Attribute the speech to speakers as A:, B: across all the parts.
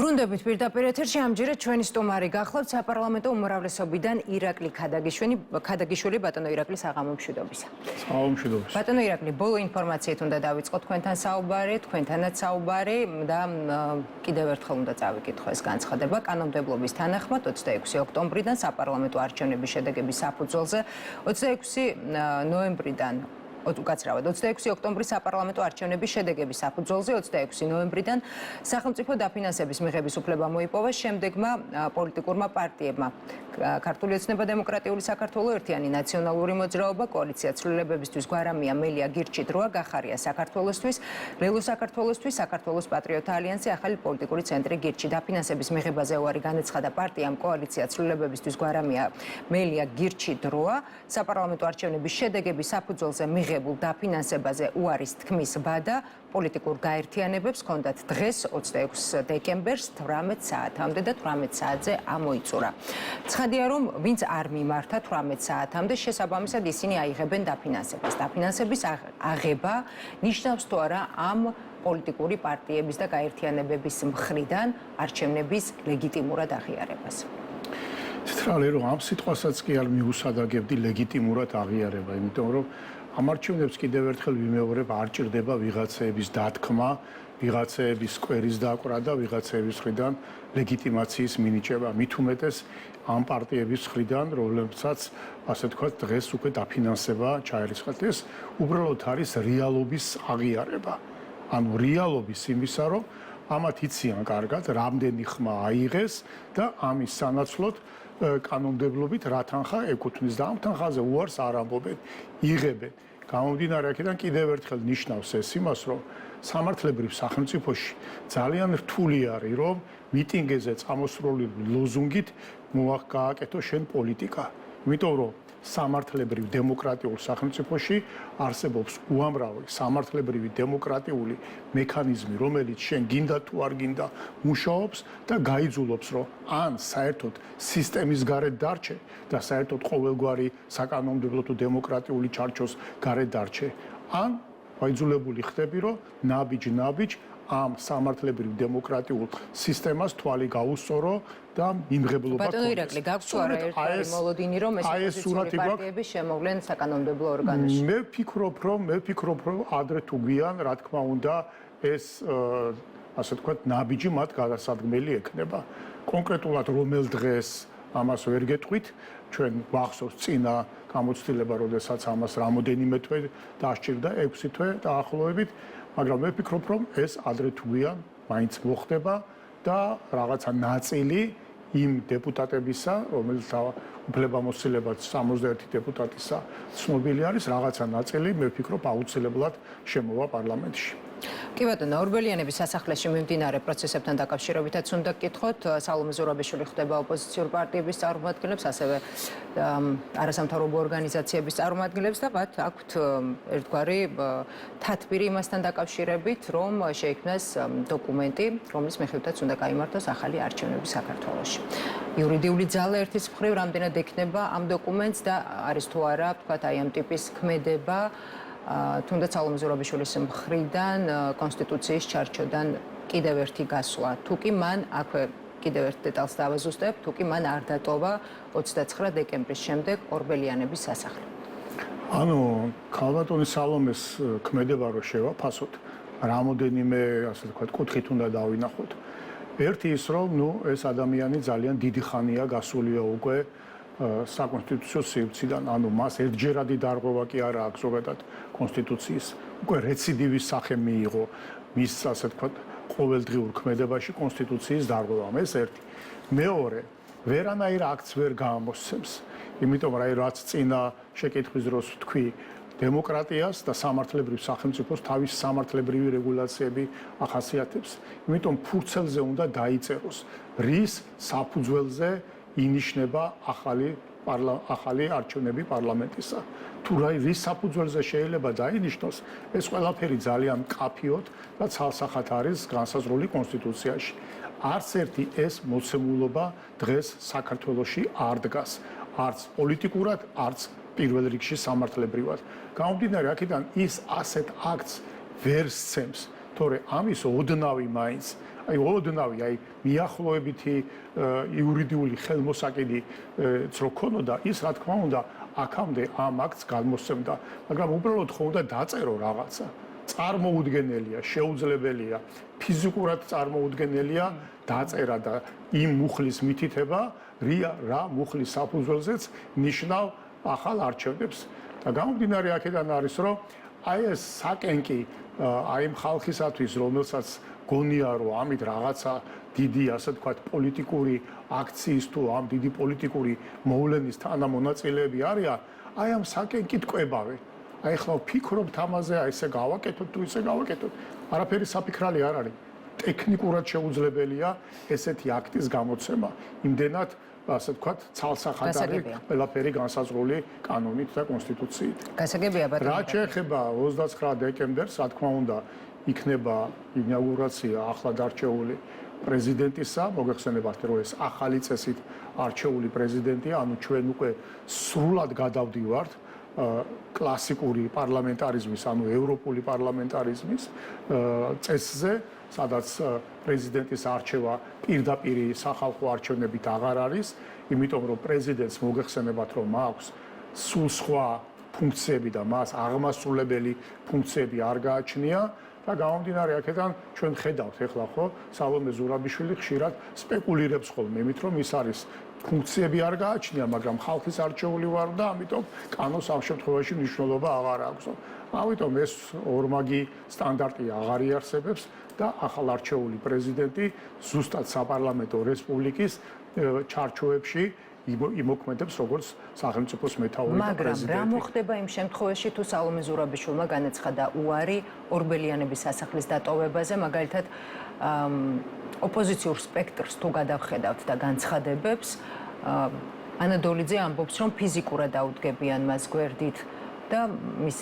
A: ბრუნდებით პირდაპირ ეთერში ამჯერად ჩვენი სტუმარი გახლავთ საპარლამენტო უმრავლესობიდან ირაკლი ქადაგიშვილი ბატონო ირაკლი საღამომშვიდობისა.
B: საღამომშვიდობისა.
A: ბატონო ირაკლი, ბოლო ინფორმაციით უნდა დავიწყოთ თქვენთან საუბარი, თქვენთანაც საუბარი და კიდევ ერთხელ უნდა წავიკითხო ეს განცხადება კანონმდებლობის თანახმად 26 ოქტომბრიდან საპარლამენტო არჩევნების შედეგების საფუძველზე 26 ნოემბრიდან 26 ოქტომბრის საპარლამენტო არჩევნების შედეგების საფუძველზე 26 ნოემბრიდან სახელმწიფო დაფინანსების მიღების უფლება მოიპოვა შემდეგმა პოლიტიკურმა პარტიებმა ქართული ოცნება დემოკრატიული საქართველო, ერთიანი ნაციონალური მოძრაობა, კოალიცია ცვლილებებისთვის გვარამია, მელია გირჩი დროა, გახარია საქართველოსთვის, ლელო საქართველოსთვის, საქართველოს პატრიოტთა ალიანსი, ახალი პოლიტიკური ცენტრი გირჩი. დაფინანსების მიღებაზე უარი განაცხადა პარტიამ კოალიცია ცვლილებებისთვის გვარამია, მელია გირჩი დროა, საპარლამენტო არჩევნების შედეგების საფუძველზე მიღებულ დაფინანსებაზე უარის თქმის ბადა პოლიტიკურ გაერთიანებებს ჰქონდათ დღეს 26 დეკემბერს 18 საათამდე და 18 საათზე ამოიწურა. ცხადია, რომ ვინც არ მიმართა 18 საათამდე, შესაბამისად ისინი აიღებენ დაფინანსებას. დაფინანსების აღება ნიშნავს თუ არა ამ პოლიტიკური პარტიების და გაერთიანებების მხრიდან არჩევნების ლეგიტიმურად აღიარებას.
B: ცითრალე რომ ამ სიტყვასაც კი არ მიუსადაგებდი ლეგიტიმურად აღიარება, იმიტომ რომ ამ არჩევნებს კიდევ ერთხელ ვიმეორებ, არ ჭირდება ვიღაცეების დათქმა, ვიღაცეების სკვერის დაკვრა და ვიღაცეების მხრიდან ლეგიტიმაციის მინიჭება. მით უმეტეს ამ პარტიების მხრიდან, რომლებსაც ასე თქვა დღეს უკვე დაფინანსება ჩაერისხათ, ეს უბრალოდ არის რეალობის აღიარება. ანუ რეალობის იმისა, რომ ამათ იციან კარგად, რამდენი ხმა აიღეს და ამის სანაცვლოდ კანონმდებლობით რა თანხა ეკუთვნის და ამ თანხაზე უარს არ ამბობენ, იღებენ. გამომდინარე აქედან კიდევ ერთხელ ნიშნავს ეს იმას, რომ სამართლებრივ სახელმწიფოში ძალიან რთული არის, რომ მიტინგებზე წამოსროლი ლოზუნგით გააკეთო შენ პოლიტიკა. იმიტომ რომ სამართლებრივ დემოკრატიულ სახელმწიფოში არსებობს უამრავი სამართლებრივი დემოკრატიული მექანიზმი, რომელიც შენ გინდა თუ არ გინდა მუშაობს და გაიძულობს, რომ ან საერთოდ სისტემის გარეთ დარჩე და საერთოდ ყოველგვარი საკანონმდებლო თუ დემოკრატიული ჩარჩოს გარეთ დარჩე, ან გაიძულებული ხდები, რომ ნაბიჯ ამ სამართლებრივ დემოკრატიულ სისტემას თვალი გაუსწორო და იმღებლობა
A: ქონდეს. ბატონო ირაკლი, გაქვს თუ არა ერთგვარი მოლოდინი, რომ ეს ოპოზიციური პარტიები შემოვლენ საკანონმდებლო ორგანოში?
B: მე ვფიქრობ, რომ ადრე თუ გვიან, რა თქმა უნდა, ეს ასე ვთქვათ, ნაბიჯი მათ გადასადგმელი ექნება. კონკრეტულად რომელ დღეს ამას ვერ გეტყვით, ჩვენ გვახსოვს წინა გამოცდილება, როდესაც ამას რამოდენიმე თვე დასჭირდა, 6 თვე დაახლოებით, მაგრამ მე ვფიქრობ, რომ ეს ადრე თუ გვიან მაინც მოხდება და რაღაცა ნაწილი იმ დეპუტატებისა, რომელიც უფლებამოსილებად 61 დეპუტატისა ცნობილი არის, რაღაცა ნაწილი მე ვფიქრობ აუცილებლად შემოვა პარლამენტში.
A: კი ბატონო, ორბელიანების სასახლეში მიმდინარე პროცესებთან დაკავშირებითაც უნდა გკითხოთ, სალომე ზურაბიშვილი ხდება ოპოზიციურ პარტიების წარმომადგენლებს, ასევე არასამთავრობო ორგანიზაციების წარმომადგენლებს და მათ აქვთ ერთგვარი თათბირი იმასთან დაკავშირებით, რომ შეიქმნას დოკუმენტი, რომლის მიხედვითაც უნდა გაიმართოს ახალი არჩევნები საქართველოში. იურიდიული ძალა ერთის მხრივ რამდენად ექნება ამ დოკუმენტს და არის თუ არა, ვთქვათ, აი ამ ტიპის ქმედება თუნდაც სალომე ზურაბიშვილის მხრიდან კონსტიტუციის ჩარჩოდან კიდევ ერთი გასვლა. თუ კი მან აქვე კიდევ ერთ დეტალს დავაზუსტებ, თუ კი მან არ დატოვა 29 დეკემბრის შემდეგ ორბელიანების სასახლე.
B: ანუ ქალბატონი სალომეს ქმედება რო შევაფასოთ, რამოდენიმე ასე ვთქვათ, კუთხით უნდა დავინახოთ. ერთი ის, რომ ეს ადამიანი ძალიან დიდი ხანია გასულია უკვე საკონსტიტუციო სივრციდან, ანუ მას ერთჯერადი დარღვევა კი არა აქვს ზოგადად კონსტიტუციის, უკვე რეციდივის სახე მიიღო მის ასე ვთქვათ ყოველდღიურ ქმედებაში კონსტიტუციის დარღვევამ, ეს ერთი. მეორე, ვერანაირ აქტს ვერ გამოსცემს, იმიტომ რომ რაც წინა შეკითხვის დროს ვთქვი, დემოკრატიას და სამართლებრივ სახელმწიფოს თავის სამართლებრივი რეგულაციები ახასიათებს, იმიტომ ფურცელზე უნდა დაიწეროს, რის საფუძველზე ინიშნება ახალი არჩევნები პარლამენტისა. თუ რის საფუძველზე შეიძლება დაინიშნოს, ეს ყველაფერი ძალიან მკაფიოდ და ცალსახად არის განსაზღვრული კონსტიტუციაში. არც ერთი ეს მოცემულობა დღეს საქართველოში არ დგას, არც პოლიტიკურად, არც პირველ რიგში სამართლებრივად. გამომდინარე აქედან ის ასეთ აქტს ვერ სცემს, თორე ამის ოდნავი მაინც აი ოდნავი, აი მიახლოებითი იურიდიული ხელმოსაკიდი რო ქონოდა, ის რა თქმა უნდა აქამდე ამ აქტს გადმოსცემდა, მაგრამ უბრალოდ ხო უნდა დაწერო რაღაცა. წარმოუდგენელია, შეუძლებელია, ფიზიკურად წარმოუდგენელია დაწერა და იმ მუხლის მითითება, რა მუხლის საფუძველზეც ნიშნავ ახალ არჩევნებს. და გამომდინარე აქედან არის, რომ აი ეს საკენკი აი იმ ხალხისათვის, რომელსაც გონია, რომ ამით რაღაცა დიდი, ასე ვთქვათ, პოლიტიკური აქციის თუ ამ დიდი პოლიტიკური მოვლენის თანამონაწილეები არიან, აი ამ საკენკით ყვებავენ. აი ხლა ვფიქრობთ ამაზე, აი ესე გავაკეთოთ თუ ისე გავაკეთოთ. არაფერი საფიქრალი არ არის. ტექნიკურად შეუძლებელია ესეთი აქტის გამოცემა. იმდენად, ასე ვთქვათ, ცალსახადარი ყველაფერი განსაზღვრული კანონით და კონსტიტუციით.
A: გასაგებია ბატონო.
B: რა შეეხება 29 დეკემბერს, რა თქმა უნდა, იქნება ინაუგურაცია ახლად არჩეული პრეზიდენტისა, მოგეხსენებათ, რომ ეს ახალი წესით არჩეული პრეზიდენტია, ანუ ჩვენ უკვე სრულად გადავდივართ კლასიკური პარლამენტარიზმის, ანუ ევროპული პარლამენტარიზმის წესზე, სადაც პრეზიდენტის არჩევა პირდაპირ სახალხო არჩევნებით აღარ არის, იმიტომ რომ პრეზიდენტს მოგეხსენებათ, რომ აქვს სულ სხვა ფუნქციები და მას აღმასრულებელი ფუნქციები არ გააჩნია და გამომდინარე აქედან ჩვენ ხედავთ ეხლა ხო სალომე ზურაბიშვილი ხშირად სპეკულირებს ხოლმე იმით რომ ის არის ფუნქციები არ გააჩნია, მაგრამ ხალხის არჩეული ვარ და ამიტომ კანონს ამ შემთხვევაში მნიშვნელობა აღარ აქვს. ამიტომ ეს ორმაგი სტანდარტი აღარ იარსებებს და ახალ არჩეული პრეზიდენტი ზუსტად საპარლამენტო რესპუბლიკის ჩარჩოებში იმოქმედებს როგორც სახელმწიფოს მეთაური და პრეზიდენტი.
A: მაგრამ რა მოხდება იმ შემთხვევაში თუ სალომე ზურაბიშვილმა განაცხადა უარი ორბელიანების სასახლის დატოვებაზე, მაგალითად ოპოზიციურ სპექტრს თუ გადავხედავთ და განცხადებებს, ანა დოლიძე ამბობს, რომ ფიზიკურად დაუდგებიან მას გვერდით და მის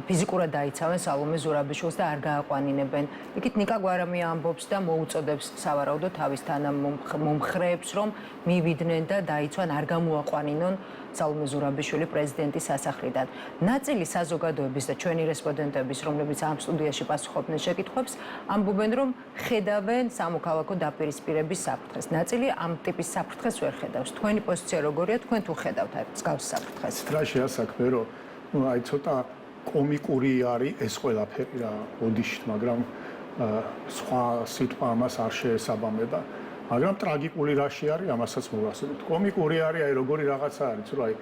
A: ფიზიკურად დაიცავენ სალომე ზურაბიშვილს და არ გააყვანინებენ. იქით ნიკა გვარამია ამბობს და მოუწოდებს სავარაუდოდ თავის თანამომხრეებს, რომ მივიდნენ და დაიცვან, არ გამოაყვანინონ სალომე ზურაბიშვილი პრეზიდენტის სასახლიდან. ნაწილი საზოგადოების და ჩვენი რესპონდენტების, რომლებიც ამ სტუდიაში პასუხობდნენ შეკითხვებს, ამბობენ, რომ ხედავენ სამოქალაქო დაპირისპირების საფრთხეს. ნაწილი ამ ტიპის საფრთხეს ვერ ხედავს. თქვენი პოზიცია როგორია? თქვენ თუ ხედავთ აი მსგავს საფრთხეს?
B: რა შეასაქმე, რომ აი ცოტა კომიკური არის ეს ყველაფერი რა ოდიშით, მაგრამ სხვა სიტყვა ამას არ შეესაბამება. მაგრამ ტრაგიკული რაში არის, ამასაც მოვახსენებთ. კომიკური არის, აი როგორი რაღაცა არის, რომ აი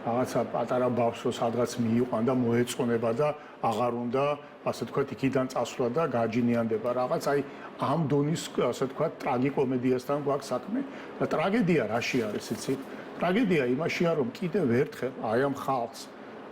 B: რაღაცა პატარა ბავშვს რო სადღაც მიიყვან და მოეწონება და აღარ უნდა, ასე ვთქვათ, იქიდან წასვლა და გააჯინიანდება რაღაც, აი ამ დონის, ასე ვთქვათ, ტრაგიკომედიასთან გვაქვს საქმე. და ტრაგედია რაში არის, იცით? ტრაგედია იმაშია, რომ კიდევ ერთხელ აი ამ ხალხს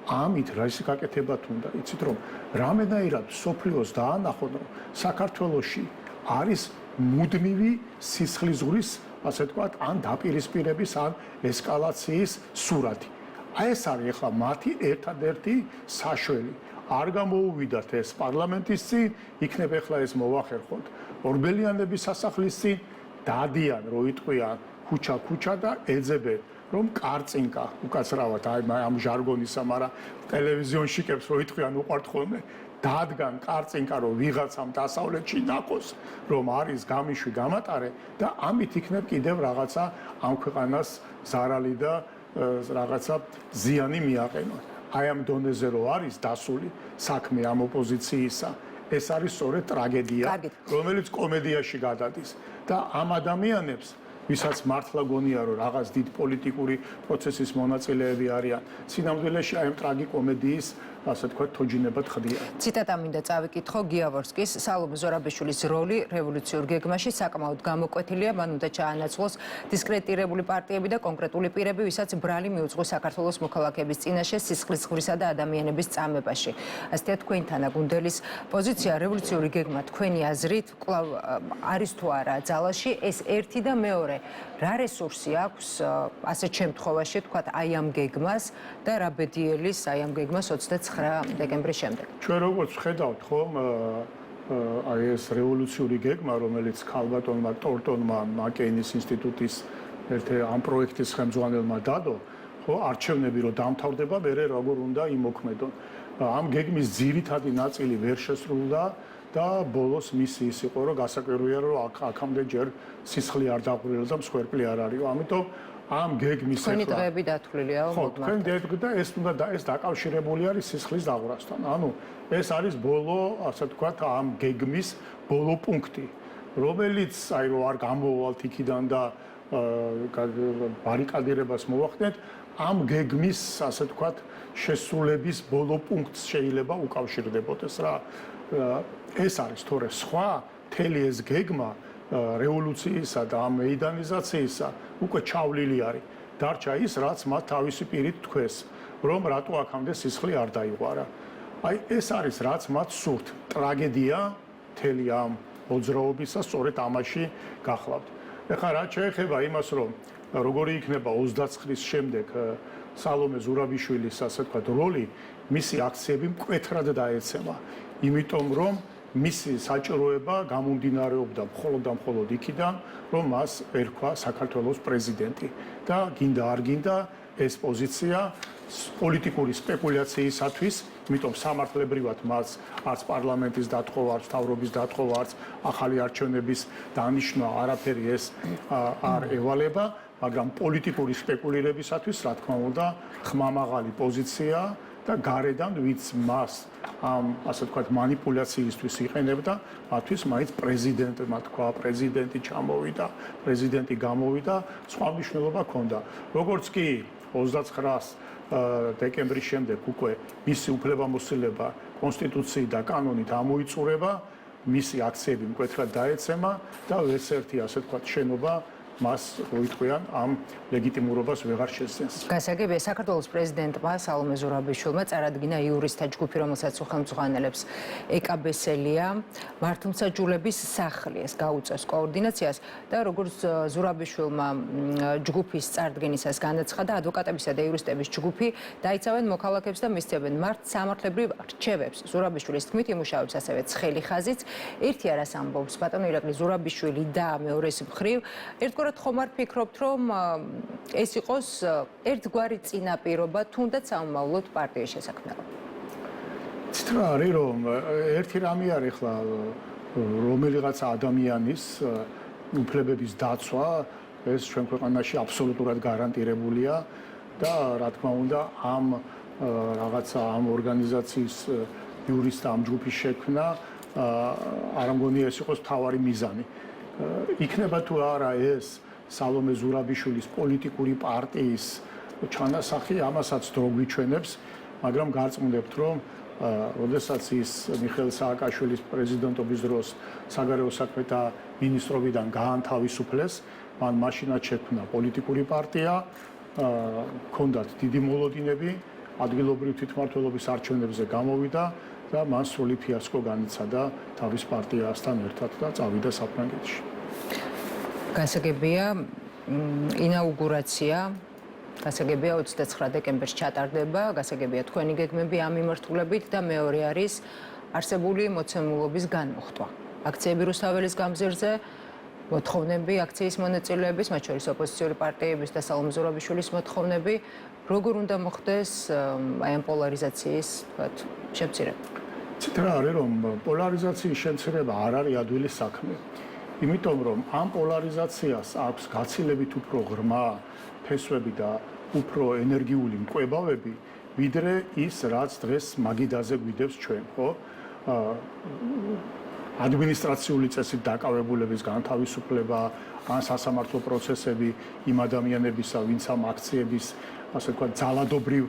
B: ამით რაის გაკეთებათ უნდა, იცით რომ რამენაირად სოფლიოს დაანახონ, რომ საქართველოში არის მუდმივი სისხლისღვრის, ასე ვთქვათ, ან დაპირისპირების, ან ესკალაციის სურათი. აი ეს არის ახლა მათი ერთადერთი საშველი. არ გამოუვიდათ ეს პარლამენტის წინ, იქნებ ახლა ეს მოვახერხოთ ორბელიანების სასახლის წინ, დადიან, რო იტყვიან ქუჩა და ეძებენ რომ კარწინკა უკაცრავად აი ამ ჟარგონისა, მაგრამ ტელევიზიონში კებს რო იტყვიან უყვართ ხოლმე დადგან კარწინკა რომ ვიღაცამ დასავლეთში ნაკოს რომ არის გამიშვი გამატარე და ამით იქნებ კიდევ რაღაცა ამ ქვეყანას ზარალი და რაღაცა ზიანი მიაყენონ. აი ამ დონეზე რო არის დასული საქმე ამ ოპოზიციისა, ეს არის სწორედ ტრაგედია, რომელიც კომედიაში გადადის და ამ ადამიანებს ვისაც მართლა გონია რომ რაღაც დიდ პოლიტიკური პროცესის მონაწილეები არიან, სინამდვილეში აი ამ ტრაგიკომედიის, ასე ვთქვათ, თოჯინებად ხდიან.
A: ციტატა მინდა წავიკითხო გიავორსკის, სალომე ზურაბიშვილის როლი რევოლუციურ გეგმაში საკმაოდ გამოკვეთილია, მან უნდა ჩაანაცვლოს დისკრედიტირებული პარტიები და კონკრეტული პირები, ვისაც ბრალი მიუძღვის საქართველოს მოქალაქეების წინაშე სისხლისღვრისა და ადამიანების წამებაში. ასეთია თქვენი თანაგუნდელის პოზიცია, რევოლუციური გეგმა თქვენი აზრით კვლავ არის თუ არა ძალაში, ეს ერთი და მეორე რა რესურსი აქვს ასეთ შემთხვევაში, თქვათ, აი ამ გეგმას და რა ბედიელის აი ამ გეგმას 29 დეკემბრის შემდეგ.
B: ჩვენ როგორც ვხედავთ, ხომ, აი ეს რევოლუციური გეგმა, რომელიც ქალბატონმა ტორტონმა მაკეინის ინსტიტუტის ერთ ამ პროექტის ხელმძღვანელმა დადო, ხო, არჩევნები რო დამთავრდება, მერე როგორ უნდა იმოქმედონ. ამ გეგმის ძირითადი ნაწილი ვერ შესრულდა და ბოლოს მისი ის იყო, რომ გასაკვირია, რომ აქამდე ჯერ სისხლი არ დაყრილა და მსხვერპლი არ არისო. ამიტომ ამ გეგმის
A: თქვენი დღეები დათვლილია
B: ხო, თქვენ დღე და ეს დაკავშირებული არის სისხლის დაღვრასთან. ანუ ეს არის ბოლო, ასე ვთქვათ, ამ გეგმის ბოლო პუნქტი, რომელიც აი რომ არ გამოვალთ იქიდან და ბარიკადირებას მოვახდენთ, ამ გეგმის, ასე ვთქვათ, შესრულების ბოლო პუნქტს შეიძლება უკავშირდებოდეს რა. ეს არის თორე სხვა მთელი ეს გეგმა რევოლუციისა და ამ მეიდანიზაციისა უკვე ჩავლილი არის. დარჩა ის, რაც მათ თავისი პირით თქვეს, რომ რატო აქამდე სისხლი არ დაიღვარა. აი ეს არის, რაც მათ სურთ. ტრაგედია მთელი ამ მოძრაობისა სწორედ ამაში გახლავთ. ეხლა რა შეეხება იმას, რომ როგორი იქნება 29-ის შემდეგ სალომე ზურაბიშვილის, ასე ვთქვათ, როლი, მისი აქციები მკვეთრად დაეცემა. იმიტომ რომ მისი საჭიროება გამომდინარეობდა მხოლოდ და მხოლოდ იქიდან, რომ მას ერქვა საქართველოს პრეზიდენტი და გინდა არ გინდა ეს პოზიცია პოლიტიკური სპეკულაციისათვის, იმიტომ სამართლებრივად მას არც პარლამენტის დათხოვა, არც მთავრობის დათხოვა, არც ახალი არჩევნების დანიშნვა არაფერი ეს არ ევალება, მაგრამ პოლიტიკური სპეკულირებისათვის, რა თქმა უნდა, ხმამაღალი პოზიცია და გარედან ვინც მას ამ ასე ვთქვათ манипуляციისთვის იყენებდა, მათთვის მაინც პრეზიდენტმა თქვა, პრეზიდენტი ჩამოვიდა, პრეზიდენტი გამოვიდა, სხვა მნიშვნელობა ჰქონდა. როგორც კი 29 დეკემბრის შემდეგ უკვე მისი უფლებამოსილება კონსტიტუციით და კანონით ამოიწურება, მისი აქციები მკვეთრად დაეცემა და ეს ერთი ასე ვთქვათ შენობა მას როიტყვიან ამ ლეგიტიმურობას ვეღარ შესძენს.
A: გასაგებია, საქართველოს პრეზიდენტმა სალომე ზურაბიშვილმა წარადგინა იურისტთა ჯგუფი, რომელსაც უხელმძღვანელებს ეკაბესელია, მართლმსაჯულების სახლი, ეს გაუწევს კოორდინაციას და როგორც ზურაბიშვილმა ჯგუფის წარდგენისას განაცხადა, ადვოკატებისა და იურისტების ჯგუფი დაიცავენ მოქალაქეებს და მისცემენ სამართლებრივ რჩევებს. ზურაბიშვილის თქმით, იმუშავებს ასევე ცხელი ხაზიც. ერთი არას ამბობს ბატონო ირაკლი ზურაბიშვილი და მეორეს მხრივ ერთგვარად ხომ არ ფიქრობთ, რომ ეს იყოს ერთგვარი წინაპირობა თუნდაც ამავლოდ პარტიის შესაქმნელად?
B: ცით რა არის, რომ ერთი რამე არის ხლა რომელიღაც ადამიანის უფლებების დაცვა, ეს ჩვენ ქვეყანაში აბსოლუტურად გარანტირებულია და რა თქმა უნდა ამ რაღაცა ამ ორგანიზაციის იურისტთა ამ ჯგუფის შექმნა არ მგონია ეს იყოს მთავარი მიზანი. იქნება თუ არა ეს სალომე ზურაბიშვილის პოლიტიკური პარტიის ჩანასახი, ამასაც დრო გვიჩვენებს, მაგრამ გარწმუნებთ, რომ როდესაც ის მიხეილ სააკაშვილის პრეზიდენტობის დროს საგარეო საქმეთა მინისტრობიდან გაანთავისუფლეს, მან მაშინაც შექმნა პოლიტიკური პარტია, ჰქონდათ დიდი მოლოდინები, ადგილობრივი თვითმმართველობის არჩევნებზე გამოვიდა და მან სრული ფიასკო განიცადა თავის პარტიასთან ერთად და წავიდა საფრანგეთში.
A: გასაგებია, ინაუგურაცია, გასაგებია 29 დეკემბერს ჩატარდება, გასაგებია თქვენი გეგმები ამ მიმართულებით და მეორე არის არსებული მოცემულობის განმოხტვა. აქციები რუსთაველის გამზირზე, მოთხოვნები აქციის მონაწილეების, მათ შორის ოპოზიციური პარტიების და სალომე ზურაბიშვილის მოთხოვნები, როგორ უნდა მოხდეს აი ამ პოლარიზაციის, თქვათ, შემცირება?
B: ცით რა არის, რომ პოლარიზაციის შემცირება არ არის ადვილი საქმე. იმიტომ რომ ამ პოლარიზაციას აქვს გაცილებით უფრო ღრმა ფესვები და უფრო ენერგიული მკვლევები, ვიდრე ის, რაც დღეს მაგიდაზე გვიდევს ჩვენ, ხო? ადმინისტრაციული წესით დაკავებულების განთავისუფლება, ან სასამართლო პროცესები იმ ადამიანებისა, ვინც ამ აქციების, ასე ვთქვათ, ძალადობრივ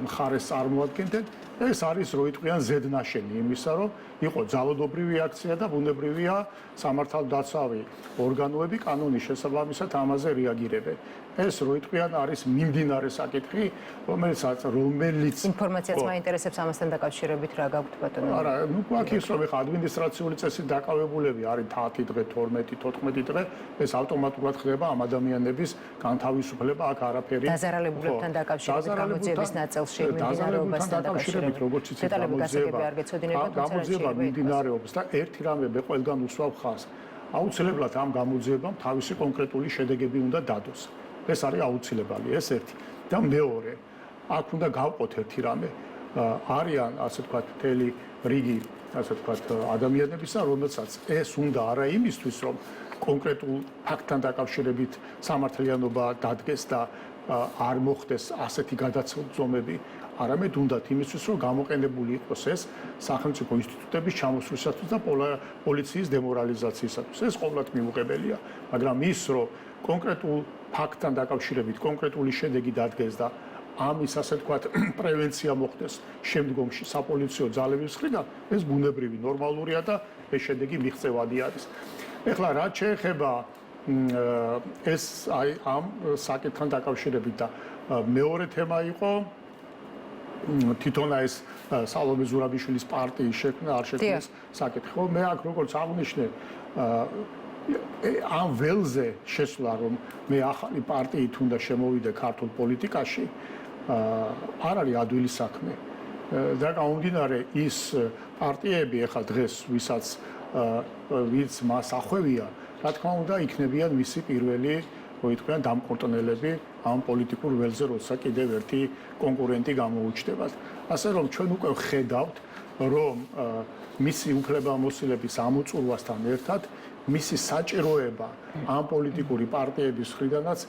B: მხარეს წარმოადგენდნენ, ეს არის რო იტყვიან ზედნაშენი იმისა, რომ იყო ძალადობრივი აქცია და ბუნებრივია სამართალდაცვავი ორგანოები კანონის შესაბამისად ამაზე რეაგირებენ. ეს რო იტყვიან არის მიმდინარე საკითხი, რომელიც
A: ინფორმაციაც მაინტერესებს ამასთან დაკავშირებით რა გაქვთ ბატონო?
B: არა, ნუ გვაქვს რომ ეხა ადმინისტრაციული წესით დაკავებულები არის 10 დღე, 12, 14 დღე, ეს ავტომატურად ხდება ამ ადამიანების განთავისუფლება, აქ არაფერი.
A: დაზარალებულებთან დაკავშირებით გამოძიების ნაწილში მიმდინარეობასთან დაკავშირებით,
B: როგორც იცით, გამოძიება მიმდინარეობს და ერთი რამე მე ყველგან უსვავ ხაზს. აუცილებლად ამ გამოძიებამ თავისი კონკრეტული შედეგები უნდა დადოს. ეს არის აუცილებელი, ეს ერთი. და მეორე, აქ უნდა გავყოთ ერთი რამე. არიან, ასე ვთქვათ, მთელი რიგი ასე ვთქვათ, ადამიანებისა, რომელსაც ეს უნდა არა იმისთვის, რომ კონკრეტულ ფაქტთან დაკავშირებით სამართლიანობა დადგეს და არ მოხდეს ასეთი გადაცემები, არამედ უნდათ იმისთვის, რომ გამოყენებული იყოს ეს სახელმწიფო ინსტიტუტების ჩამოსვლისათვის და პოლიციის დემორალიზაციისათვის. ეს ყოველთ მიუღებელია, მაგრამ ის, რომ კონკრეტულ ფაქტთან დაკავშირებით კონკრეტული შედეგი დადგეს და ამის ასე ვთქვათ პრევენცია მოხდეს შემდგომში საპოლიციო ძალების მხრიდან, ეს ბუნებრივი, ნორმალურია და ეს შედეგი მიღწევადი არის. ეხლა რაც შეეხება ეს აი ამ საკითხთან დაკავშირებით და მეორე თემა იყო თვითონ ეს სალომე ზურაბიშვილის პარტიის შექმნა არ შექმნის საკითხი. ხო, მე აქ როგორც აღვნიშნე ამ ველზე შესვლა, რომ მე ახალი პარტიით უნდა შემოვიდე ქართულ პოლიტიკაში, არ არის ადვილი საქმე. და გამომდინარე ის პარტიები ახლა დღეს ვინც მას ახვევია, რა თქმა უნდა, იქნებიან მისი პირველი, რო ითქვიან, დამკურტნელები ამ პოლიტიკურ ველზე, როცა კიდევ ერთი კონკურენტი გამოუჩნდებათ. ასე რომ ჩვენ უკვე ხედავთ, რომ მისი უფლებამოსილების ამოწურვასთან ერთად მისი საჭიროება ამ პოლიტიკური პარტიების მხრიდანაც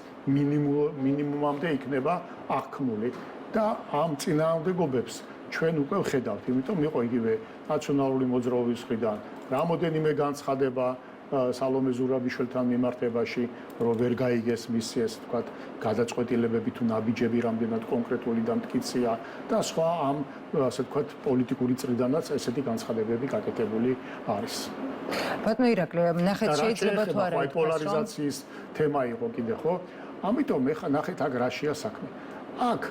B: მინიმუმამდე იქნება აღქმული და ამ წინააღმდეგობებს ჩვენ უკვე ვხედავთ, იმიტომ იყო იგივე ნაციონალური მოძრაობის მხრიდან რამოდენიმე განცხადება სალომე ზურაბიშვილთან მიმართებაში, რომ ვერ გაიგეს მისი ეს თქვათ გადაწყვეტილებები თუ ნაბიჯები რამდენად კონკრეტული და მტკიცეა და სხვა ამ ასე თქვათ პოლიტიკური წრიდანაც ესეთი განცხადებები გაკეთებული არის.
A: ბატონო ირაკლი, ნახეთ შეიძლება თუ არა
B: პოლარიზაციის თემა იყო კიდე, ხო? ამიტომ ეხა ნახეთ აქ რაშია საქმე. აქ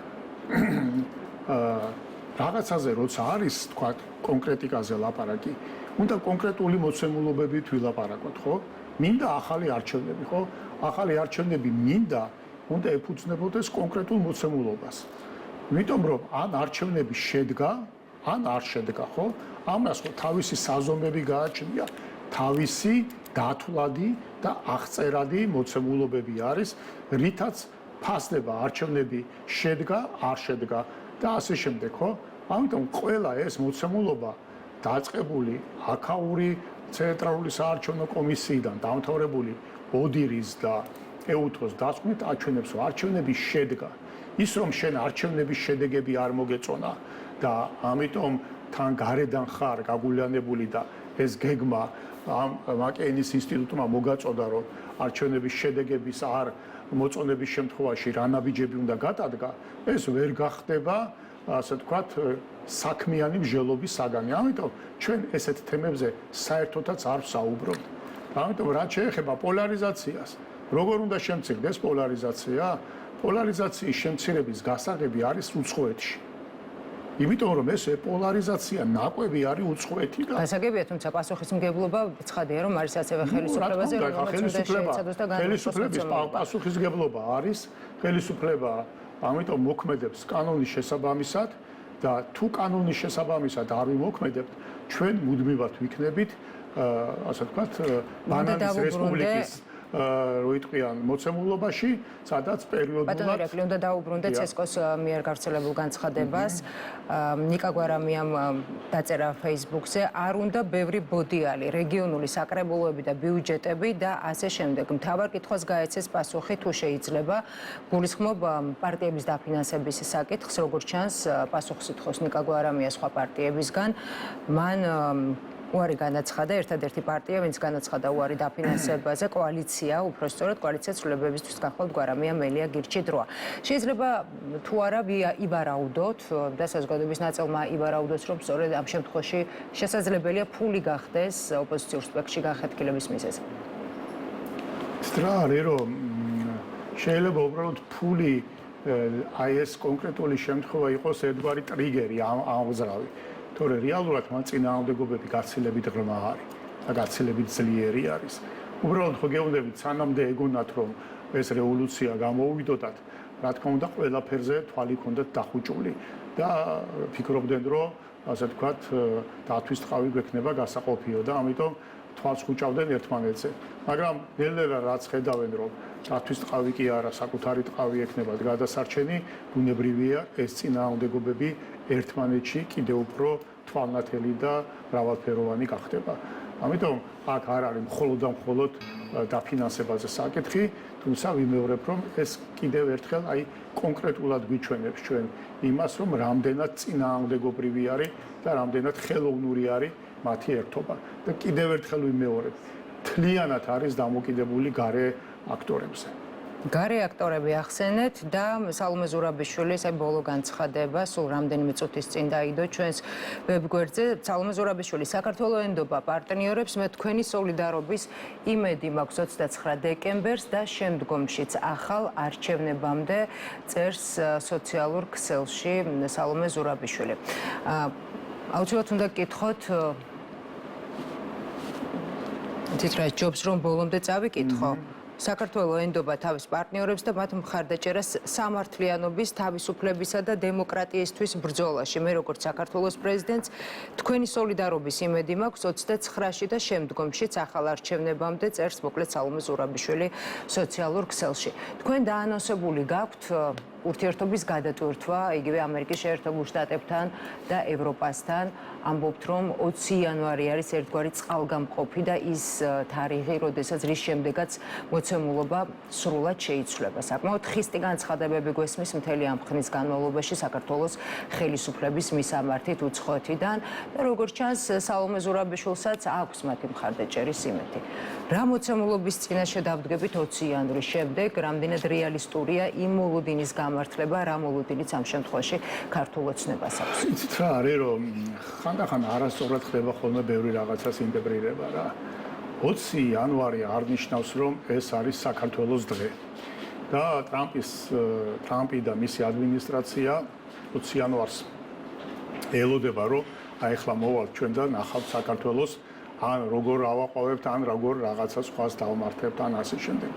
B: რაღაცაზე როცა არის თქვათ კონკრეტიკაზე ლაპარაკი, უნდა კონკრეტული მოცემულობებით ვილაპარაკოთ, ხო? მინდა ახალი არჩევნები, ხო? ახალი არჩევნები მინდა უნდა ეფუძნებოდეს კონკრეტულ მოცემულობას. იმიტომ რომ ან არჩევნები შედგა, ან არ შედგა, ხო? ამას ხო თავისი საზომები გააჩნია, თავისი დათვლადი და აღწერადი მოცემულობები არის, რითაც ფასდება არჩევნები შედგა, არ შედგა და ასე შემდეგ, ხო? ამიტომ ყველა ეს მოცემულობა დაწყებული აქაური ცენტრალური საარჩევნო კომისიიდან დამთავრებული ოდირის და ეუთოს დასკვნით აჩვენებს, რომ არჩევნები შედგა. ის რომ შენ არჩევნების შედეგები არ მოგეწონა და ამიტომ თან გარედან ხარ გაგულიანებული და ეს გეგმა ამ მაკეინის ინსტიტუტმა მოგაწოდა, რომ არჩევნების შედეგების არ მოწონების შემთხვევაში რა ნაბიჯები უნდა გატადგა, ეს ვერ გახდება ასე ვთქვათ საქმიანი მსჯელობის საგანი. ამიტომ ჩვენ ესეთ თემებზე საერთოდაც არ ვსაუბრობთ. ამიტომ რაც შეეხება პოლარიზაციას, როგორ უნდა შემცირდეს პოლარიზაცია? პოლარიზაციის შემცირების გასაღები არის უცხოეთში. იმიტომ რომ ეს პოლარიზაცია ნაკვები არის უცხოეთიდან.
A: გასაგებია, თუმცა პასუხისმგებლობა ცხადია, რომ არის ასევე ხელისუფლებაზე,
B: რომელსაც უნდა შეეცადოს და ხელისუფლების პასუხისმგებლობა არის, ხელისუფლება ამიტომ მოქმედებს კანონის შესაბამისად და თუ კანონის შესაბამისად არ ვიმოქმედებთ, ჩვენ მუდმივად ვიქნებით, ასე ვთქვათ, ბანანის რესპუბლიკის რო იტყვიან მოცემულობაში, სადაც პერიოდულად
A: ბატონო ირაკლი, უნდა დაუბრუნდეთ ცესკოს მიერ გავრცელებულ განცხადებას. ნიკა გვარამიამ დაწერა Facebook-ზე, არ უნდა ბევრი ბოდიალი, რეგიონული საკრებულოები და ბიუჯეტები და ასე შემდეგ. მთავარ კითხვას გაეცეს პასუხი, თუ შეიძლება. გულისხმობ პარტიების დაფინანსების საკითხს, როგორც ჩანს, პასუხს ითხოვს ნიკა გვარამია სხვა პარტიებისგან. მან უარი განაცხადა ერთადერთი პარტია, ვინც განაცხადა უარი დაფინანსებაზე, კოალიცია, უпростоრად კოალიცია ცვლილებებისთვის გახლავთ გვარამია, მელია, გირჩი, დროა. შეიძლება თუ არა ივარაუდოთ და საზოგადოების ნაწილმა ივარაუდოს, რომ სწორედ ამ შემთხვევაში შესაძლებელია ფული გახდეს ოპოზიციურ სპექტრში განხეთქილების მიზეზი.
B: სტრა არის, რომ შეიძლება უბრალოდ ფული აი ეს კონკრეტული შემთხვევა იყოს ერთგვარი ტრიგერი ამ მოძრავი. თორე რეალურად მან წინააღმდეგობები გაცილებით ღრმა არის და გაცილებით ძლიერი არის. უბრალოდ ხო გეუბნებით, სანამდე ეგონათ, რომ ეს რევოლუცია გამოუვიდოდათ, რა თქმა უნდა, ყველაფერზე თვალი ქონდათ დახუჭული და ფიქრობდნენ, რომ ასე ვთქვათ, დათვის ტყავი გვექნება გასაყოფიო და ამიტომ თვალს ხუჭავდნენ ერთმანეთზე. მაგრამ ნელ-ნელა რაც ხედავენ, რომ დათვის ტყავი კი არა, საკუთარი ტყავი ექნებათ გადასარჩენი, ბუნებრივია ეს წინააღმდეგობები ერთმანეთში კიდევ უფრო თვალნათელი და მრავალფეროვანი გახდება. ამიტომ აქ არ არის მხოლოდ და მხოლოდ დაფინანსებაზე საკითხი, თუმცა ვიმეორებ, რომ ეს კიდევ ერთხელ აი კონკრეტულად გვიჩვენებს ჩვენ იმას, რომ რამდენად წინააღმდეგობრივი არის და რამდენად ხელოვნური არის მათი ერთობა. და კიდევ ერთხელ ვიმეორებ, თლიანად არის დამოკიდებული გარე აქტორებზე.
A: გარე აქტორები ახსენეთ და სალომე ზურაბიშვილის აი ბოლო განცხადება სულ რამდენიმე წუთის წინ დაიდო ჩვენს ვებგვერდზე. სალომე ზურაბიშვილი საქართველოს ენდობა პარტნიორებს, მე თქვენი სოლიდარობის იმედი მაქვს 29 დეკემბერს და შემდგომშიც ახალ არჩევნებამდე წერს სოციალურ ქსელში სალომე ზურაბიშვილი. აუცილებლად უნდა გკითხოთ თით რა ჯობს რომ ბოლომდე წავიკითხო. საქართველოს ენდობა თავის პარტნიორებს და მათ მხარდაჭერას სამართლიანობის, თავისუფლებისა და დემოკრატიისთვის ბრძოლაში. მე როგორც საქართველოს პრეზიდენტს თქვენი სოლიდარობის იმედი მაქვს 29-ში და შემდგომშიც ახალ არჩევნებამდე წერს მოკლედ სალომე ზურაბიშვილი სოციალურ ქსელში. თქვენ დაანონსებული გაქვთ ურთიერთობის გადატვირთვა იგივე ამერიკის შეერთებულ შტატებთან და ევროპასთან. ამბობთ რომ 20 იანვარი არის ერთგვარი წყალგამყოფი და ის თარიღი, როდესაც რის შემდეგაც მოცემულობა სრულად შეიცვლება. საკმაოდ ხისტი განცხადებები გვესმის მთელი ამ ხნის განმავლობაში საქართველოს ხელისუფლების მისამართით უცხოეთიდან და როგორც ჩანს სალომე ზურაბიშვილსაც აქვს მათი მხარდაჭერის იმედი. რა მოცემულობის წინაშე დავდგებით 20 იანვრის შემდეგ, რამდენად რეალისტურია იმ მოლოდინის გამართლება, რა მოლოდინიც ამ შემთხვევაში ქართულ ოცნებას აქვს.
B: იცით რა არის, რომ ხანდახან არასწორად ხდება ხოლმე ბევრი რაღაცას ინტეგრირება რა. 20 იანვარი არ ნიშნავს, რომ ეს არის საქართველოს დღე. და ტრამპი და მისი ადმინისტრაცია 20 იანვარს ელოდება, რომ აი ახლა მოვალთ ჩვენ და ნახავთ საქართველოს ან როგორ ავაყვავებთ, ან როგორ რაღაცა სხვას დავმართებთ, ან ასე შემდეგ.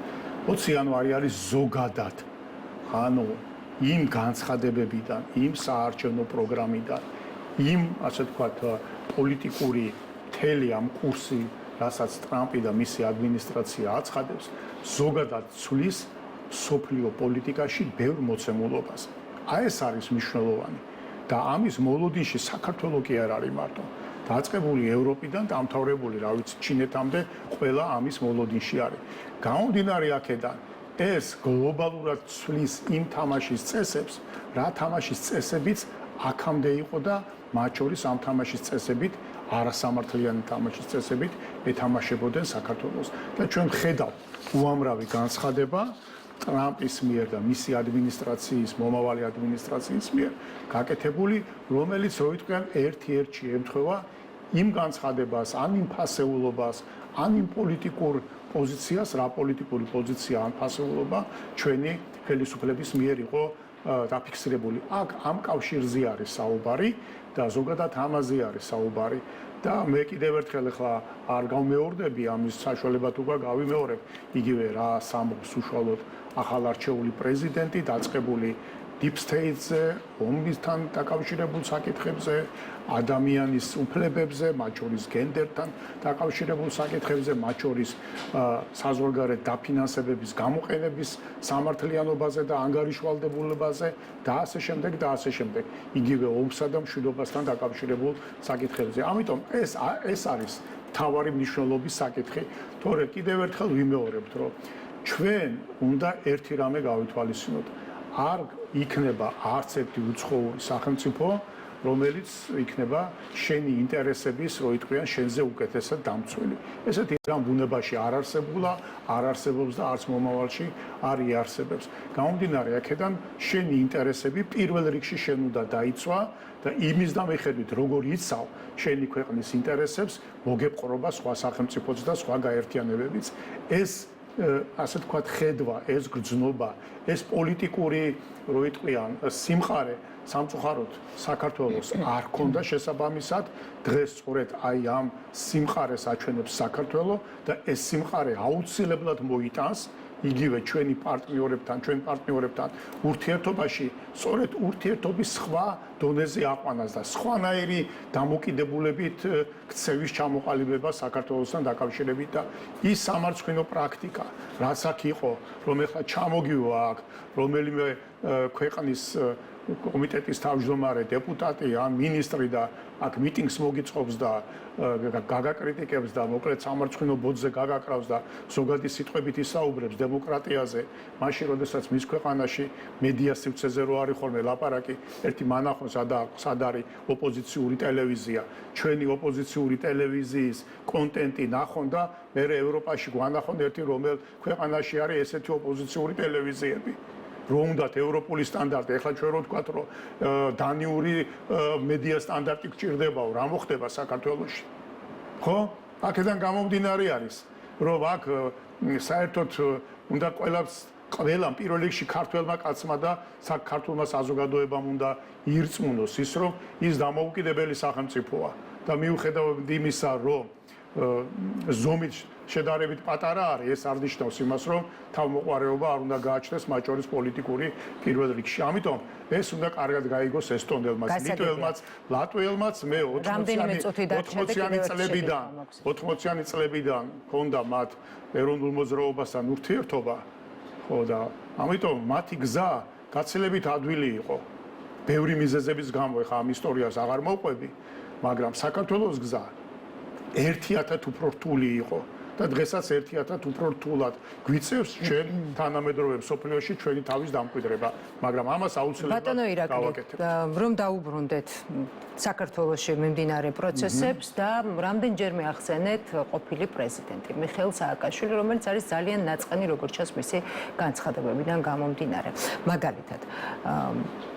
B: 20 იანვარი არის ზოგადად. ანუ იმ განცხადებებიდან, იმ საარჩევნო პროგრამიდან, იმ ასე ვთქვათ პოლიტიკური მთელი ამ კურსი, რასაც ტრამპი და მისი ადმინისტრაცია აცხადებს, ზოგადად ცვლის სოფლიო პოლიტიკაში ბევრ მოცემულობას. აი ეს არის მნიშვნელოვანი და ამის მოლოდინში საქართველოს კი არ არის მარტო. დაწყებული ევროპიდან დამთავრებული, რა ვიცი, ჩინეთამდე ყველა ამის მოლოდინში არის. გამომდინარე აქედან ეს გლობალურად ცვლის იმ თამაშის წესებს, რა თამაშის წესებიც აქამდე იყო და მათ შორის ამ თამაშის წესებით, არასამართლიანი თამაშის წესებით ეთამაშებოდნენ საქართველოს. და ჩვენ ვხედავთ უამრავი განცხადება ტრამპის მიერ და მისი ადმინისტრაციის, მომავალი ადმინისტრაციის მიერ გაკეთებული, რომელიც როიტყვიან ერთ-ერთში ემთხვევა იმ განცხადებას, ან იმ ფასეულობას, ან იმ პოლიტიკურ პოზიციას, რა პოლიტიკური პოზიცია ან ფასეულობა ჩვენი ხელისუფლების მიერ იყო დაფიქსირებული. აქ ამ კავშირზე არის საუბარი და ზოგადად ამაზე არის საუბარი და მე კიდევ ერთხელ ახლა არ გავმეორდები ამის საშუალებად უკვე გავიმეორებ იგივე რა სამობს უშუალოდ ახალ არჩეული პრეზიდენტი დაწყებული deep state-ზე, ომისთან დაკავშირებულ საკითხებზე, ადამიანის უფლებებზე, მათ შორის გენდერთან დაკავშირებულ საკითხებზე, მათ შორის საზღვარგარეთ დაფინანსებების გამოყენების სამართლიანობაზე და ანგარიშვალდებულებაზე და ასე შემდეგ და ასე შემდეგ. იგივე ომსა და მშვიდობასთან დაკავშირებულ საკითხებზე. ამიტომ ეს არის მთავარი მნიშვნელობის საკითხი. თორე კიდევ ერთხელ ვიმეორებთ, რომ ჩვენ უნდა ერთი რამე გავითვალისწინოთ. არ იქნება არც ერთი უცხოური სახელმწიფო, რომელიც იქნება შენი ინტერესების, რო იტყვიან, შენზე უკეთესად დამცველი. ესეთი რამ ბუნებაში არ არსებულა, არ არსებობს და არც მომავალში არ იარსებებს. გამომდინარე აქედან, შენი ინტერესები პირველ რიგში შენ უნდა დაიცვა და იმის და მიხედვით, როგორ იცავ შენი ქვეყნის ინტერესებს, მოგეპყრობა სხვა სახელმწიფოც და სხვა გაერთიანებებიც. ეს ასე ვთქვათ, ხედვა, ეს გრძნობა, ეს პოლიტიკური, რო იტყვიან, სიმყარე სამწუხაროდ საქართველოს არ ქონდა შესაბამისად. დღეს სწორედ აი ამ სიმყარეს აჩვენებს საქართველო და ეს სიმყარე აუცილებლად მოიტანს იგივე ჩვენი პარტნიორებთან, ჩვენ პარტნიორებთან ურთიერთობაში, სწორედ ურთიერთობის სხვა დონეზე აყვანას და სხვანაირი დამოკიდებულებით ქცევის ჩამოყალიბება საქართველოსთან დაკავშირებით და ის სამარცხვინო პრაქტიკა, რაც აქ იყო, რომ ეხლა ჩამოგივა აქ რომელიმე ქვეყნის კომიტეტის თავმჯდომარე დეპუტატი ან მინისტრი და აქ მიტინგს მოგიწყობს და გაგაკრიტიკებს და მოკლედ სამარცხვინო ბოძზე გაგაკრავს და ზოგადი სიტყვებით ისაუბრებს დემოკრატიაზე, მაშინ როდესაც მის ქვეყანაში მედია სივრცეზე რო არის ხოლმე ლაპარაკი, ერთი მანახონ სად არის ოპოზიციური ტელევიზია, ჩვენი ოპოზიციური ტელევიზიის კონტენტი ნახონ და მე ევროპაში გვანახონ ერთი რომელ ქვეყანაში არის ესეთი ოპოზიციური ტელევიზიები. რომ უნდათ ევროპული სტანდარტი, ეხლა ჩვენ რო ვთქვათ, რომ დანიური მედია სტანდარტი გჭირდებაო, რა მოხდება საქართველოში? ხო? აქედან გამომდინარე არის, რომ აქ საერთოდ უნდა ყველამ პირველ რიგში ქართველმა კაცმა და საქართველოს საზოგადოებამ უნდა ირწმუნოს ის, რომ ის დამოუკიდებელი სახელმწიფოა და მიუხედავად იმისა, რომ ზომით შედარებით პატარა არის, ეს არ ნიშნავს იმას, რომ თავმოყარეობა არ უნდა გააჩნდეს მათ შორის პოლიტიკური პირველ რიგში. ამიტომ ეს უნდა კარგად გაიგოს ესტონელმაც, ლიტველმაც, ლატვიელმაც. მე 80-იანი წლებიდან ჰქონდა მათ ეროვნულ მოძრაობასთან ურთიერთობა, ხო და ამიტომ მათი გზა გაცილებით ადვილი იყო. ბევრი მიზეზების გამო, ეხლა ამ ისტორიას აღარ მოვყვები, მაგრამ საქართველოს გზა 1000-ად უფრო რთული იყო და დღესაც 1000-ად უფრო რთულად გვიწევს ჩვენ თანამედროვე მსოფლიოში ჩვენი თავის დამკვიდრება, მაგრამ ამას აუცილებლად გავაკეთებთ.
A: რომ დაუბრუნდეთ საქართველოში მიმდინარე პროცესებს და რამდენჯერმე ახსენეთ ყოფილი პრეზიდენტი მიხეილ სააკაშვილი, რომელიც არის ძალიან ნაწყანი როგორც ჩანს მისი განცხადებებიდან გამომდინარე. მაგალითად,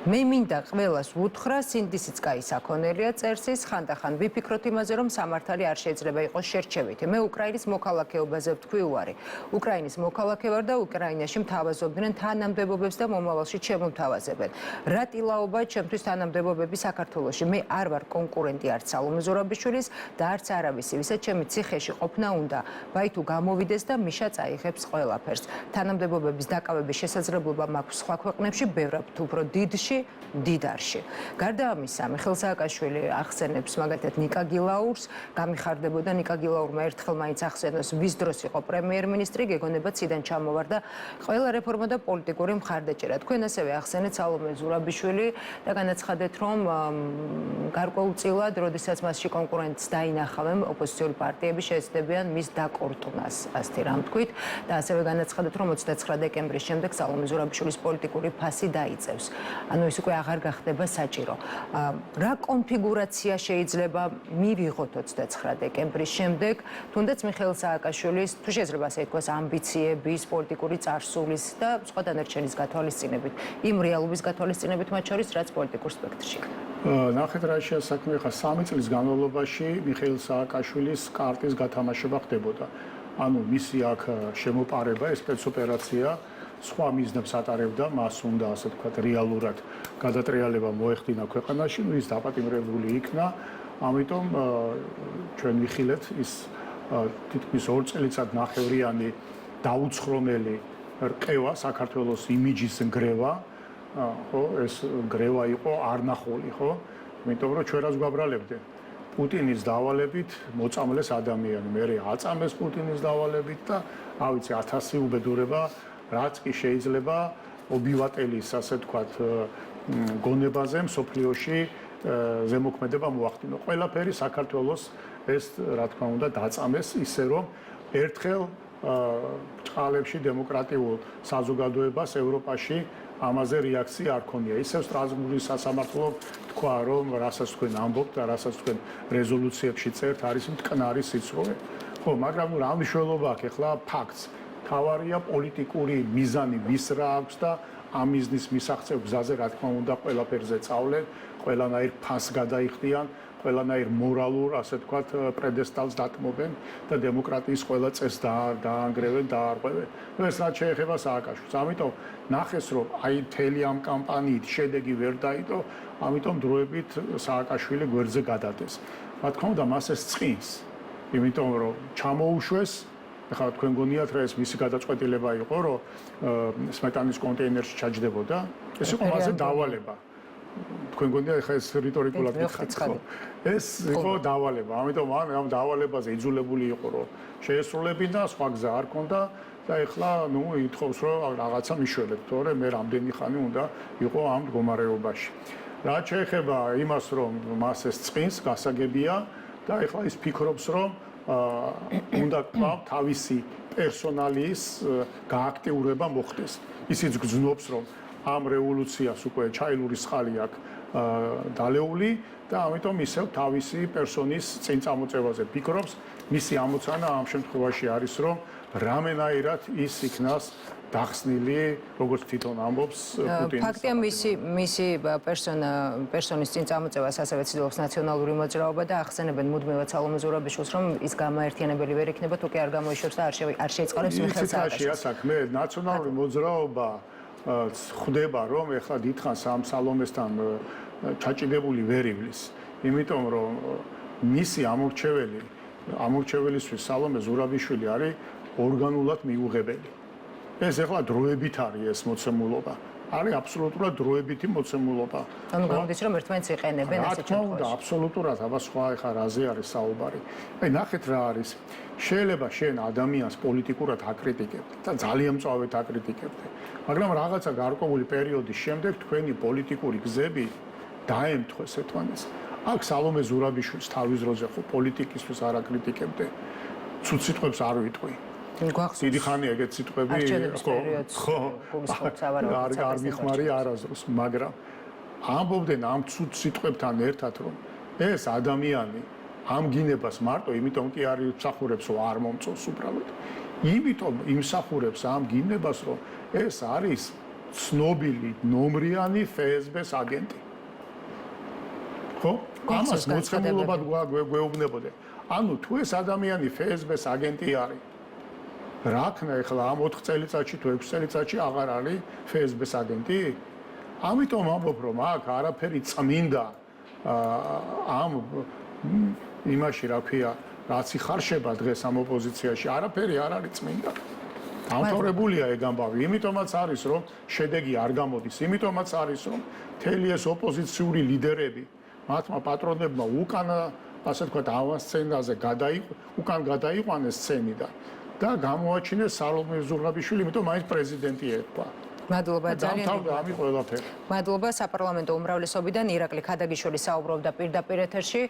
A: მე მინდა ყველას ვუთხრა, სინდისიც კაი საქონელია წერს, ხანდახან ვიფიქროთ იმაზე, რომ სამართალი არ შეიძლება იყოს შერჩევითი. მე უკრაინის მოქალაქეობაზე ვთქვი უარი. უკრაინის მოქალაქე ვარ და უკრაინაში მთავაზობდნენ თანამდებობებს და მომავალში შემომთავაზებენ. რა ტილაობა ჩემთვის თანამდებობები საქართველოში? მე არ ვარ კონკურენტი არც სალომე ზურაბიშვილის და არც არავისი, ვისაც ჩემი ციხეში ყოფნა უნდა. ვაი თუ გამოვიდეს და მიშა წაიღებს ყველაფერს. თანამდებობების დაკავების შესაძლებლობა მაქვს სხვა ქვეყნებში, ბევრად უფრო დიდში, დიდარში. გარდა ამისა, მიხეილ სააკაშვილი ახსენებს მაგალითად ნიკა გილაურს, გამიხარდებოდა ნიკა გილაურმა ერთხელ მაინც ახსენოს, ვის დროს იყო პრემიერ-მინისტრი, გეგონება ციდან ჩამოვარდა ყველა რეფორმა და პოლიტიკური მხარდაჭერა. თქვენ ასევე ახსენეთ სალომე ზურაბიშვილი და განაცხადეთ, რომ გარკვეულწილად, როდესაც მასში კონკურენტს დაინახავენ, ოპოზიციური პარტიები შეეცდებიან მის დაკორტუნას, ასეთი რამ თქვით და ასევე განაცხადეთ, რომ 29 დეკემბრის შემდეგ სალომე ზურაბიშვილის პოლიტიკური ფასი დაიწევს. ანუ ის უკვე აღარ გახდება საჭირო. რა კონფიგურაცია შეიძლება მივიღოთ 29 დეკემბრის შემდეგ, თუნდაც მიხეილ სააკაშვილის, თუ შეიძლება ასე ითქვას, ამბიციების, პოლიტიკური წარსულის და სხვა დანარჩენის გათვალისწინებით, იმ რეალობის გათვალისწინებით მათ შორის, რაც პოლიტიკურ სპექტრში.
B: ნახეთ რა შეასაქმე, ხა 3 წლის განმავლობაში მიხეილ სააკაშვილის კარტის გათამაშება ხდებოდა. ანუ მისი აქ შემოპარება, ეს სპეცოპერაცია სხვა მიზნებს ატარებდა, მას უნდა ასე ვთქვათ რეალურად გადატრიალება მოეხდინა ქვეყანაში, ის დაპატიმრებული იქნა. ამიტომ ჩვენ ვიხილეთ ის თითქმის 2 წელიწად ნახევრიანი დაუცხრომელი რყევა, საქართველოს იმიჯის ნგრევა, ხო, ეს ნგრევა იყო არნახული, ხო? იმიტომ რომ ჩვენ რას გვაბრალებდნენ? პუტინის დავალებით მოწამლეს ადამიანი, მე აწამეს პუტინის დავალებით და ავიცი 1000 უბედურება რაც კი შეიძლება ობილატელის ასე ვთქვათ გონებაზე მსოფლიოში ზემოქმედება მოახდინო. ყველაფერი საქართველოს ეს რა თქმა უნდა დაწამეს ისე რომ ერთხელ ბრწყალებში დემოკრატიულ საზოგადოებას ევროპაში ამაზე რეაქცია არ ქონია. ისევ სტრასბურგის სასამართლო თქვა რომ რასაც თქვენ ამბობთ და რასაც თქვენ რეზოლუციებში წერთ არის მტკნარი სიცრუე. ხო, მაგრამ რა მნიშვნელობა აქვს ახლა ფაქტს? თავარია პოლიტიკური მიზანი ვის რა აქვს და ამ მიზნის მისაღწევ გზაზე რა თქმა უნდა ყველაფერზე წავლენ, ყველანაირ ფასს გადაიხდიან, ყველანაირ მორალურ, ასე ვთქვათ, პრედესტალს დათმობენ და დემოკრატიის ყველა წესს დაანგრევენ, დაარღვევენ. ეს რაც შეეხება სააკაშვილს. ამიტომ ნახეს რომ აი მთელი ამ კამპანიით შედეგი ვერ დაიდო, ამიტომ დროებით სააკაშვილი გვერდზე გადადეს. რა თქმა უნდა მას ეს წინს, იმიტომ რომ ჩამოუშვეს ახლა თქვენ გონიათ რა ეს მისი გადაწყვეტილება იყო რომ სმეტანის კონტეინერში ჩაჯდებოდა ეს იყო მასე დავალება თქვენ გონია ახლა ეს რიტორიკულად გიხართ ხო ეს იყო დავალება ამიტომ ამ დავალებაზე იძულებული იყო რომ შეესრულებინა სხვა გზა არ ქონდა და ეხლა ითხოვს რომ რაღაცა მიშველებ, თორემ მე რამდენი ხანი უნდა იყო ამ მდგომარეობაში. რაც შეეხება იმას, რომ მას ეს წყინს გასაგებია და ეხლა ის ფიქრობს, რომ უნდა კვლავ თავისი პერსონალის გააქტიურება მოხდეს. ისიც გძნობს, რომ ამ რევოლუციას უკვე ჩაილურის ხალი აქვს დალეული და ამიტომ ისევ თავისი პერსონის წინ წამოწევაზე ფიქრობს. მისი ამოცანა ამ შემთხვევაში არის, რომ რამენაირად ის იქნას დახსნილი, როგორც თვითონ ამბობს პუტინის.
A: ფაქტია მისი პერსონის წინ წამოწევას ასევე ცდილობს ნაციონალური მოძრაობა და ახსენებენ მუდმივად სალომე ზურაბიშვილს, რომ ის გამაერთიანებელი ვერ იქნება, თუ კი არ გამოიშვებს და არ შეიწყალებს
B: მიხელსაყრელს. საქმე ნაციონალური მოძრაობა ხვდება, რომ ეხლა დიდხანს ამ სალომესთან ჩაჭიდებული ვერ ივლის, იმიტომ რომ მისი ამორჩეველისთვის სალომე ზურაბიშვილი არის ორგანულად მიუღებელი. ეს ეხლა დროებით არის ეს მოცემულობა. არის აბსოლუტურად დროებითი მოცემულობა.
A: ანუ გამოდის რომ ერთმანეთს იყენებენ ასე
B: და აბსოლუტურად აბა სხვა ეხლა რაზე არის საუბარი. აი ნახეთ რა არის. შეიძლება შენ ადამიანს პოლიტიკურად აკრიტიკებდე და ძალიან მწვავედ აკრიტიკებდე. მაგრამ რაღაცა გარკვეული პერიოდის შემდეგ თქვენი პოლიტიკური გზები დაემთხვეს ერთმანეთს. აქ სალომე ზურაბიშვილს თავის დროზე ხო პოლიტიკისთვის არ აკრიტიკებდე. ცუდ სიტყვებს არ ვიტყვი. დიდი ხანი ეგეთ სიტყვები ხო არ მიხმარი არასდროს, მაგრამ ამბობდნენ ამ ცუდ სიტყვებთან ერთად, რომ ეს ადამიანი ამ გინებას მარტო იმიტომ კი არ იმსახურებს, რომ არ მომწონს უბრალოდ. იმიტომ იმსახურებს ამ გინებას, რომ ეს არის ცნობილი ნომრიანი FSB-ს აგენტი. ხო? ამას მოწყობილობად გვეუბნებოდე. ანუ თუ ეს ადამიანი FSB-ს აგენტი არის, რა ქნა ეხლა ამ 4 წელიწადში თუ 6 წელიწადში აღარ არის FSB-ს აგენტი? ამიტომ ამბობ, რომ აქ არაფერი წმინდა ამ იმაში რა ქვია, რაც იხარშება დღეს ამ ოპოზიციაში, არაფერი არ არის წმინდა. დამთავრებულია ეგ ამბავი, იმიტომაც არის, რომ შედეგი არ გამოდის, იმიტომაც არის, რომ მთელი ეს ოპოზიციური ლიდერები მათმა პატრონებმა უკან, ასე ვთქვათ, ავანსცენაზე უკან გადაიყვანეს სცენიდან და გამოაჩინეს სალომე ზურაბიშვილი, იმიტომ მაინც პრეზიდენტი ერქვა.
A: მადლობა ძალიან.
B: დამთავრდა ამი ყველაფერი.
A: მადლობა საპარლამენტო უმრავლესობიდან ირაკლი ქადაგიშვილი საუბრობდა პირდაპირ ეთერში.